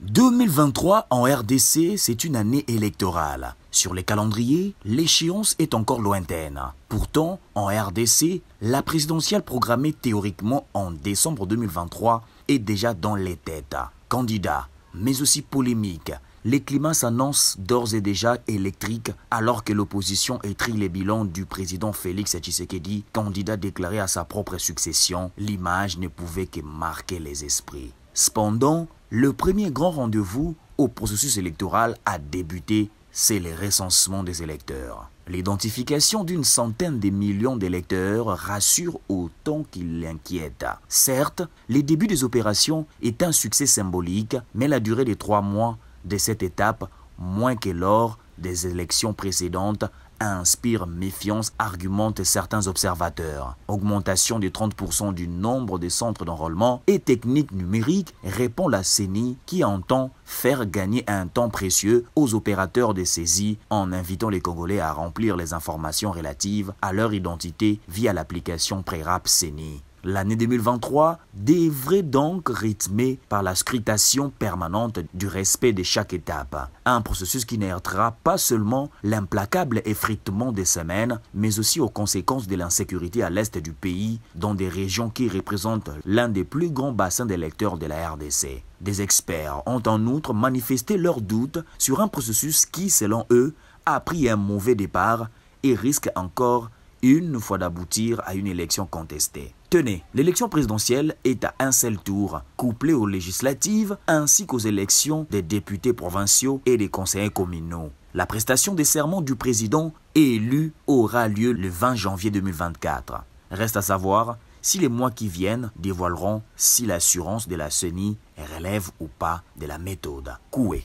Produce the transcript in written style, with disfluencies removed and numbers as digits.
2023 en RDC, c'est une année électorale. Sur les calendriers, l'échéance est encore lointaine. Pourtant, en RDC, la présidentielle programmée théoriquement en décembre 2023 est déjà dans les têtes. Candidats, mais aussi polémiques, les climats s'annoncent d'ores et déjà électriques alors que l'opposition étrie les bilans du président Félix Tshisekedi, candidat déclaré à sa propre succession. L'image ne pouvait que marquer les esprits. Cependant, le premier grand rendez-vous au processus électoral a débuté, c'est le recensement des électeurs. L'identification d'une centaine de millions d'électeurs rassure autant qu'il l'inquiète. Certes, le début des opérations est un succès symbolique, mais la durée des 3 mois de cette étape, moins que lors des élections précédentes, inspire méfiance, argumentent certains observateurs. Augmentation de 30% du nombre de centres d'enrôlement et techniques numériques, répond la CENI qui entend faire gagner un temps précieux aux opérateurs de saisie en invitant les Congolais à remplir les informations relatives à leur identité via l'application Prérap CENI. L'année 2023 devrait donc rythmer par la scrutation permanente du respect de chaque étape. Un processus qui n'héritera pas seulement l'implacable effritement des semaines, mais aussi aux conséquences de l'insécurité à l'est du pays, dans des régions qui représentent l'un des plus grands bassins d'électeurs de la RDC. Des experts ont en outre manifesté leurs doutes sur un processus qui, selon eux, a pris un mauvais départ et risque encore une fois d'aboutir à une élection contestée. Tenez, l'élection présidentielle est à un seul tour, couplée aux législatives ainsi qu'aux élections des députés provinciaux et des conseillers communaux. La prestation des serments du président élu aura lieu le 20 janvier 2024. Reste à savoir si les mois qui viennent dévoileront si l'assurance de la CENI relève ou pas de la méthode Coué.